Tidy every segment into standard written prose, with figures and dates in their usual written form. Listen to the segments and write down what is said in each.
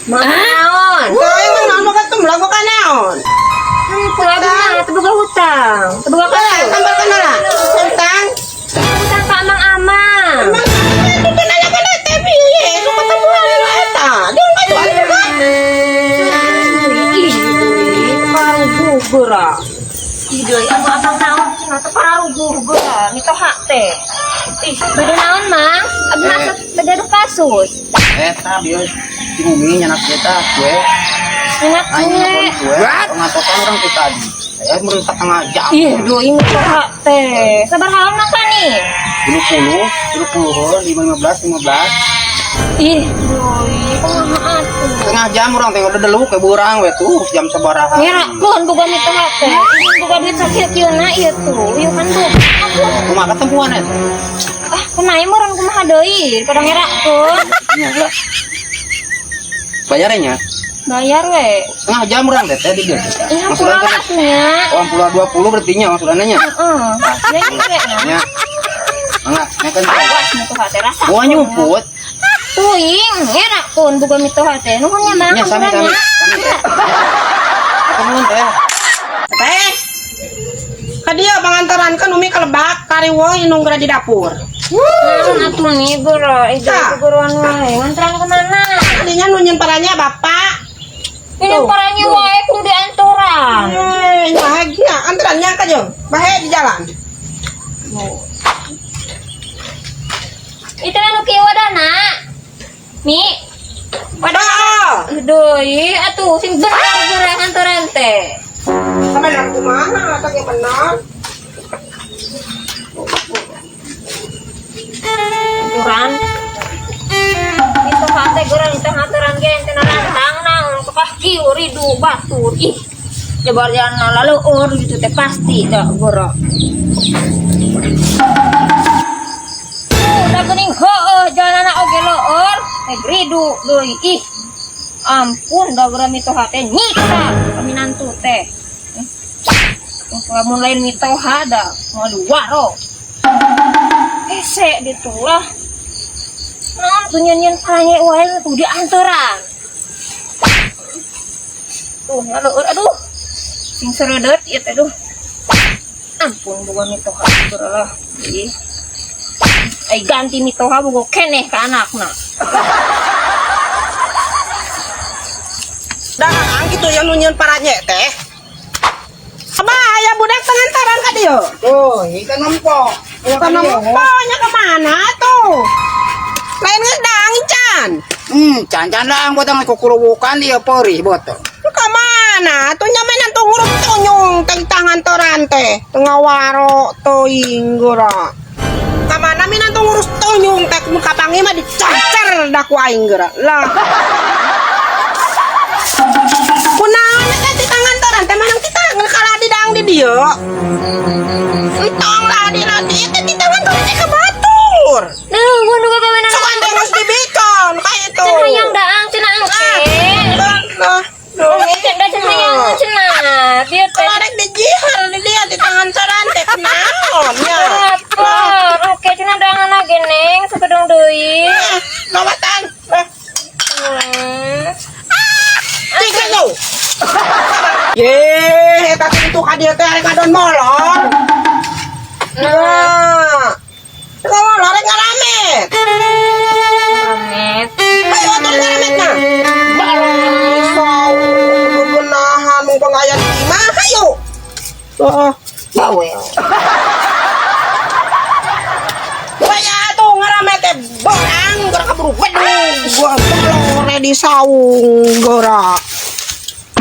Naon? Kaya nga naon ka tumlago ka naon. Pulado na, tabuga hutang. Tabuga ka. Tambal ka na lang. Sentang. Hutang ka amang-amang. Ito ka na lang ka na tepi. Ito ka tabuhan na ita. Di mo kayo ano ka? Parang gugur ah. Idoy, ang abang naon sinata parang gugur ah. Nito hate. Beda naon mang? Abnasa beda kasus. Sabi yun. Tingumi niya na kita. Kue. Ingat Ay, kue. nga kue. Pangatokan orang kita di. Ay, meron sa tanga jam. Idoy, ingat ka hate. Sabar haon na ka ni. 20, 15, 15. Idoy, kumahaan to. Tengah jam orang tengok udah dulu ke burang we tuh jam sabaraha. Ngira, bukan bukan itu hate. Bukan duit sakit yun na iya tuh. Iya kan tuh. Kumaha ketemuan ya. Ah, kenai mo orang kumaha deui. Pada ngira kun. Iya lah. Bayarannya Bayar we. setengah jam orang teh di dia. Iya Maksudnya pulang atunya. orang pula 20 berarti nya maksudnya. Heeh. Ya nyere na. Nya. Enggak, nya kan Awas mo to hate rasa. gua nyumput. Tuing, ngira kun bukan itu hate. Nuhun nya mang. Nya sami. Ketemuan teh. Teh. Kadia pangantaran kan umi kelebak kariwo inung geura di dapur. Naon atuh nih guru? Itu guruan wae. Ngantran kemana? Tadinya nunyin paranya bapak. Ini paranya wae kun di anturan. Bahagia antarannya ka jeung. Bahe di jalan. Itu anu kieu wadana. Mi. Bapak. Deui atuh sing bener geura anturan teh. Sampai dah kumaha atuh ge bener. Anturan. Itu hate geura itu anturan ge ente rantang naon tukah kieu ridu batur. Ih. Jabar jalan lalu gitu teh pasti dah geura. Udah geuning heueuh jalanna oge leur. Ridu deui. Ih. Ampun da geura mitoha teh nyiksa paminantu teh. Lamun lain mitoha da moal waro. Hese ditu lah. Naon tuh nyanyian paranye wae tuh di anturan. Tuh lalu aduh. Sing sereudeut ieu teh duh. Ampun boga mitoha geura lah. Ih. Ai ganti mitoha boga keneh ka anakna. Dah gitu yang nunyin paranya teh. Apa aya budak pengantaran ka dieu? Tuh, ikan nempok. Kenempanya kemana tuh? Lain ngedang can. Cancan lang buat ang kukurubukan dia perih boto. Kemana? Tuh nyamenan tuh huruf tunyung teng tangan torante. Tengah waro toing geura. Kamana minan tuh ngurus tunyung teh muka pangi mah dicacer dah ku aing geura. Lah. Kunaon teh di tangan torante manang kita ngekala di dang di dieu. Entong lah di teh di tangan torante ka batur. Duh, mun boga kawinan. Sok ande geus dibikon ka itu. Cenah hayang daang cenah engke. Lah. Cenah hayang cenah. Dia teh Karek dijihal di dia di tangan torante kunaon ya. lapar. Oke cenah daangna geneng sakedong deui. Lawatan. Hmm. Tiga tuh. Ye, eta pintu ka dieu teh arek ngadon molor. Nah. Teu molor rek ngaramet. Ramet. Ayo atuh ngaramet na. Barang sau genahan mung pangayat di mah hayu. Heeh, bawel. Waya atuh ngaramet teh barang geura kaburu wedung. Gua molor di saung geura.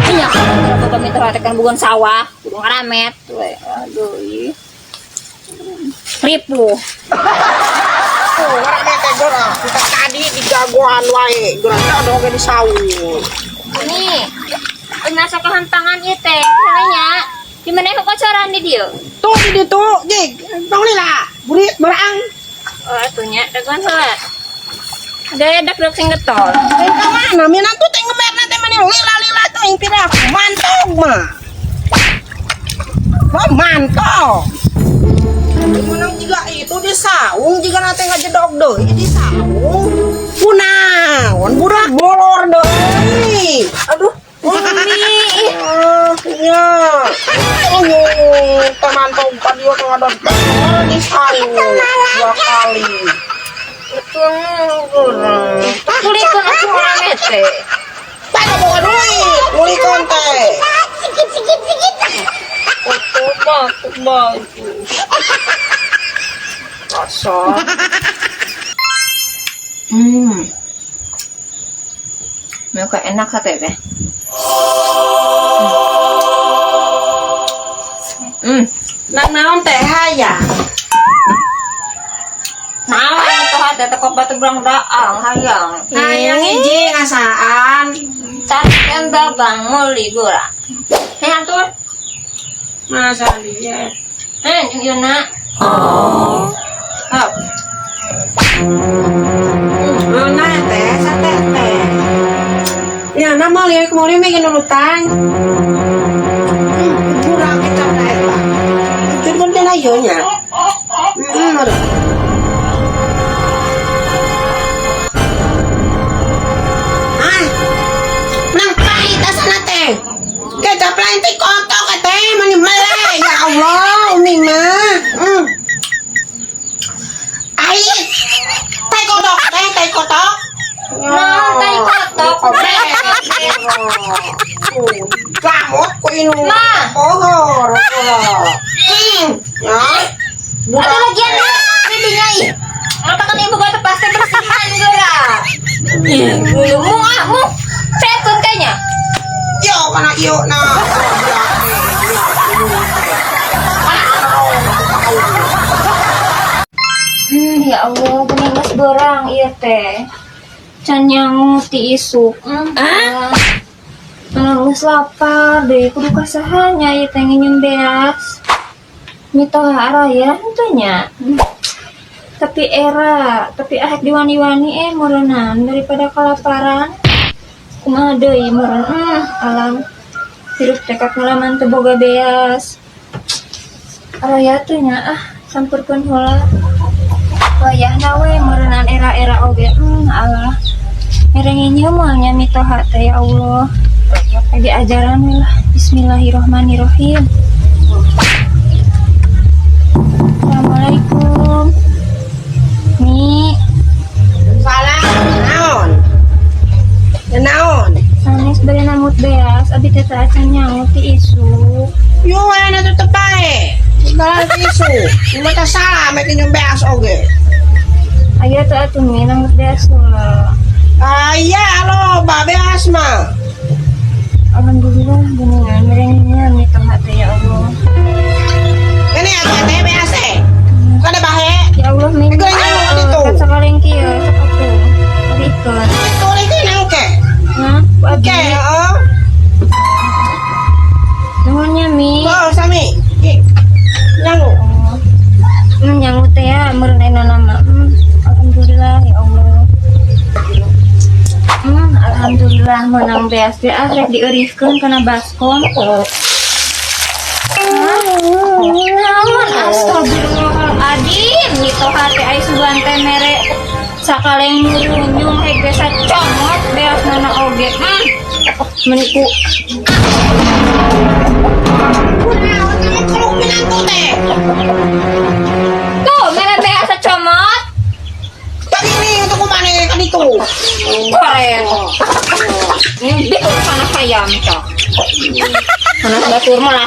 Nya kalau boga mitoha teh kan bukan sawah, kudu ngaramet. Aduh, ih. Ripuh. Tuh, ngaramet teh geura. Kita tadi di jagoan wae, geura teh ada oge di saung. Nih, masa kehantangan ieu teh, nya di mana kekocoran di dieu? Tuh di ditu, jig, tong lila, burit berang. Oh, atunya dagan heula. Ada dak sing getol. Teh ka mana? Minan tuh teh ngemerna teh mani lila-lila tuh yang tidak mantog mah. Oh, mantog. Menang juga itu di saung jika nanti ngajedog deui di saung. Kunaon budak bolor deui. teman tuh tadi tuh ada di sayur 2 kali. Itu ngurang. Pulihkan aku orang ete. Pada bawa duit, pulihkan teh. Batuk baju. Kasar. Mereka enak kata teh. Nang naon teh hayang. Nah, itu ada teko batu berang daang hayang. Hayang hiji ngasaan. Carikan dagang muli gura. Antur. Masa dia. Yung yun na. Hap. Mana teh, sate teh. Ya, nama lihat kemarin may ginulutan. Kurang kita teh lah. Itu kan dia layonya. Nang pahit sana teh. Kecap lain teh kotor ka teh, manimale. Ya Allah, umi mah. Ai. Teh kodok, teh kodok. Nah, tayo kotok. Gamot ko inu. Ma. Oh, ya. Ada lagi na. Bibinya eh. Apa kan ibu gata pasti bersihan gura. Mu. Cetun kayaknya. Yo kana yo na. Ya Allah, bener mas berang iya teh. Can yang ti isuk. Menurut lapar deh, kudu kasahannya ya pengen nyembeas. Mito hara ya tentunya. Tapi ahek diwani-wani merenan daripada kelaparan. Kumaha deui meureun alam. Hirup tekad ngalaman teu boga beas. Araya teh nya sampurkeun heula. Wayahna we meureunan era-era oge Allah. Merengnya moalnya mitoha teh ya Allah. Lagi ajaran we lah. Bismillahirrahmanirrahim. Assalamualaikum. Mi. Salah naon? Naon? Sanes bari namut beas abi teh teh acan nyaut ti isu. Yo ana tutup bae. Segala isu. Cuma tak salah make nyembeas oge. Aya teh atuh mi namut beas heula. Iya, halo, Babe Asma. Alhamdulillah geningan merengnya mitoha teh ya Allah. Ini apa teh BAC? Kada bahe. Ya Allah min. Ikaw yung dito. Sakaleng kieu sakatu. Berikan. Tuloy ko nang ke. Nah, Oke, abi. oh. Nuhunnya mi. Oh, sami. Nang. Nyangut teh ya meureun ena nama. Alhamdulillah ya Allah. Alhamdulillah menang beas teh rek dieuriskeun kana baskom. Naon astagfirullahaladzim mitoha teh aya sugan teh mere sakaleng nyunjung heg besa comot beas nana oge. Meniku Kalau pinanto teh. tuh mere beas comot. Tadi ini untuk kumane kan itu. Keren. Ini bikin panas ayam cok. Panas batur malah